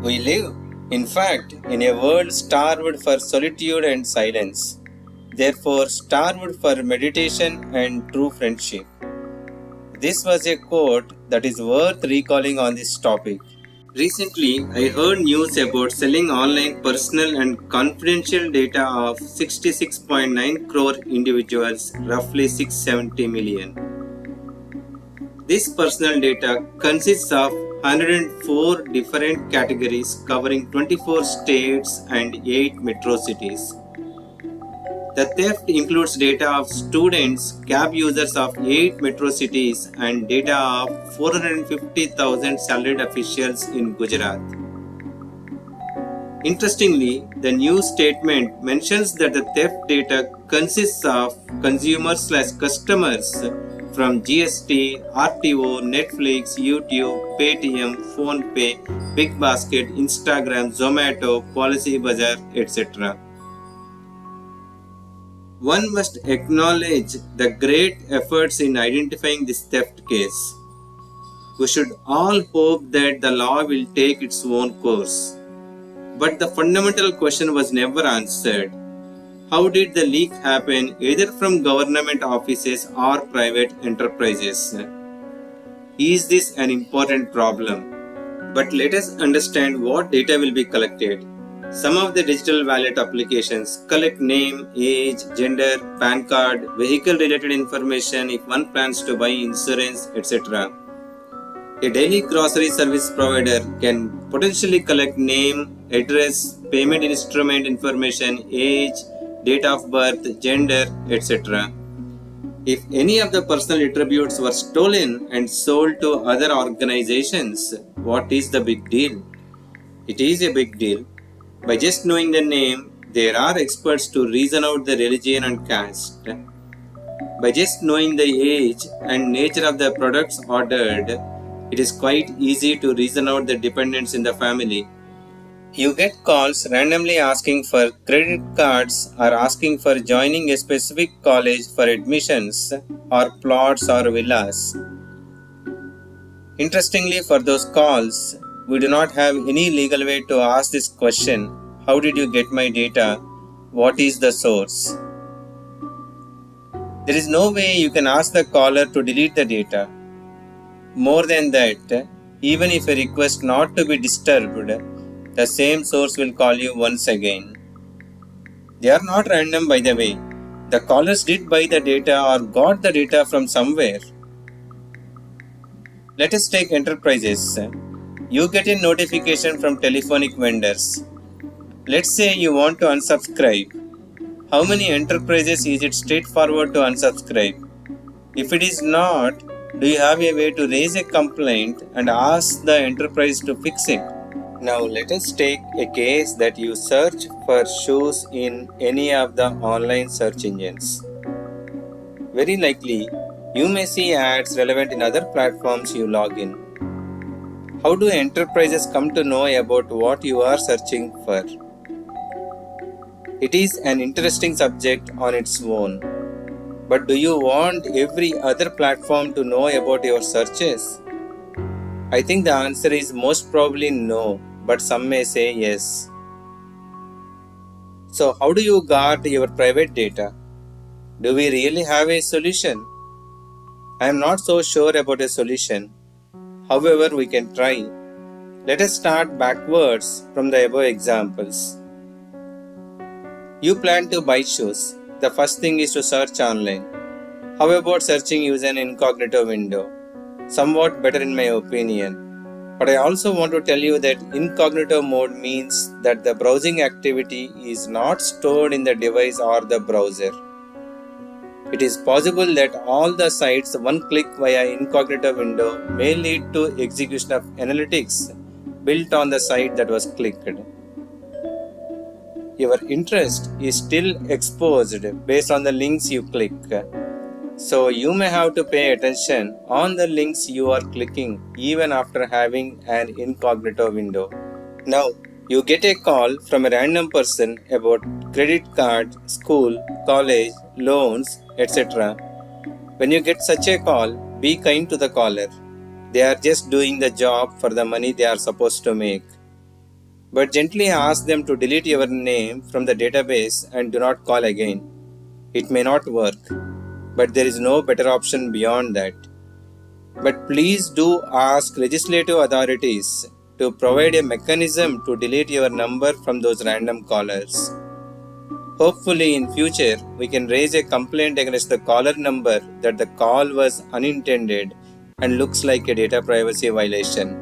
We live, in fact, in a world starved for solitude and silence, therefore starved for meditation and true friendship. This was a quote that is worth recalling on this topic. Recently, I heard news about selling online personal and confidential data of 66.9 crore individuals, roughly 670 million. This personal data consists of 104 different categories covering 24 states and 8 metro cities. The theft includes data of students, cab users of 8 metro cities, and data of 450,000 salaried officials in Gujarat. Interestingly, the news statement mentions that the theft data consists of consumers/customers from GST, RTO, Netflix, YouTube, Paytm, PhonePe, BigBasket, Instagram, Zomato, Policybazaar, etc. One must acknowledge the great efforts in identifying this theft case. We should all hope that the law will take its own course. But the fundamental question was never answered. How did the leak happen either from government offices or private enterprises? Is this an important problem? But let us understand what data will be collected. Some of the digital wallet applications collect name, age, gender, PAN card, vehicle related information if one plans to buy insurance, etc. A daily grocery service provider can potentially collect name, address, payment instrument information, age, date of birth, gender, etc. If any of the personal attributes were stolen and sold to other organizations, what is the big deal? It is a big deal. By just knowing the name, there are experts to reason out the religion and caste. By just knowing the age and nature of the products ordered, it is quite easy to reason out the dependents in the family. You get calls randomly asking for credit cards or asking for joining a specific college for admissions or plots or villas. Interestingly, for those calls, we do not have any legal way to ask this question: how did you get my data? What is the source? There is no way you can ask the caller to delete the data. More than that, even if a request not to be disturbed, the same source will call you once again. They are not random, by the way. The callers did buy the data or got the data from somewhere. Let us take enterprises. You get a notification from telephonic vendors. Let's say you want to unsubscribe. How many enterprises is it straightforward to unsubscribe? If it is not, do you have a way to raise a complaint and ask the enterprise to fix it? Now let us take a case that you search for shoes in any of the online search engines. Very likely, you may see ads relevant in other platforms you log in. How do enterprises come to know about what you are searching for? It is an interesting subject on its own. But do you want every other platform to know about your searches? I think the answer is most probably no, but some may say yes. So how do you guard your private data? Do we really have a solution? I am not so sure about a solution. However, we can try. Let us start backwards from the above examples. You plan to buy shoes. The first thing is to search online. How about searching using an incognito window? Somewhat better in my opinion. But I also want to tell you that incognito mode means that the browsing activity is not stored in the device or the browser. It is possible that all the sites one click via incognito window may lead to execution of analytics built on the site that was clicked. Your interest is still exposed based on the links you click. So you may have to pay attention on the links you are clicking even after having an incognito window. Now, you get a call from a random person about credit card, school, college, loans, etc. When you get such a call, be kind to the caller. They are just doing the job for the money they are supposed to make. but gently ask them to delete your name from the database and do not call again. It may not work, but there is no better option beyond that. But please do ask legislative authorities to provide a mechanism to delete your number from those random callers. Hopefully in future we can raise a complaint against the caller number that the call was unintended and looks like a data privacy violation.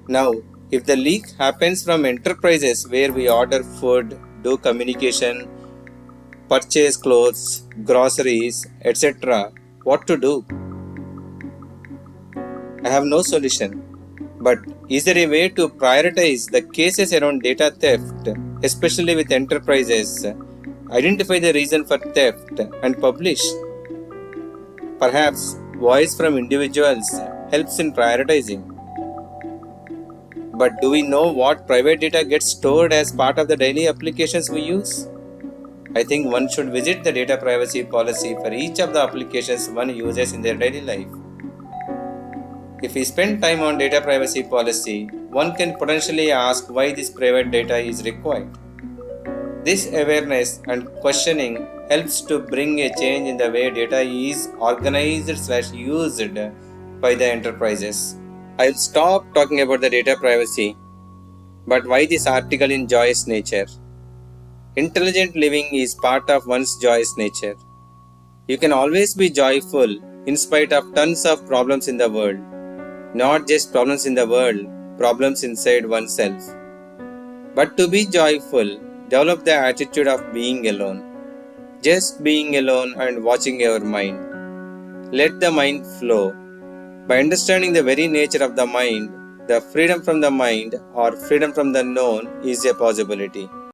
Now, if the leak happens from enterprises where we order food, do communication, purchase clothes, groceries, etc., what to do? I have no solution. But is there a way to prioritize the cases around data theft, especially with enterprises, identify the reason for theft and publish? Perhaps voice from individuals helps in prioritizing. But do we know what private data gets stored as part of the daily applications we use? I think one should visit the data privacy policy for each of the applications one uses in their daily life. If we spend time on data privacy policy, one can potentially ask why this private data is required. This awareness and questioning helps to bring a change in the way data is organized/used by the enterprises. I'll stop talking about the data privacy, but why this article in joyous nature? Intelligent living is part of one's joyous nature. You can always be joyful in spite of tons of problems in the world. Not just problems in the world, problems inside oneself. But to be joyful, develop the attitude of being alone. Just being alone and watching your mind. Let the mind flow. By understanding the very nature of the mind, the freedom from the mind or freedom from the known is a possibility.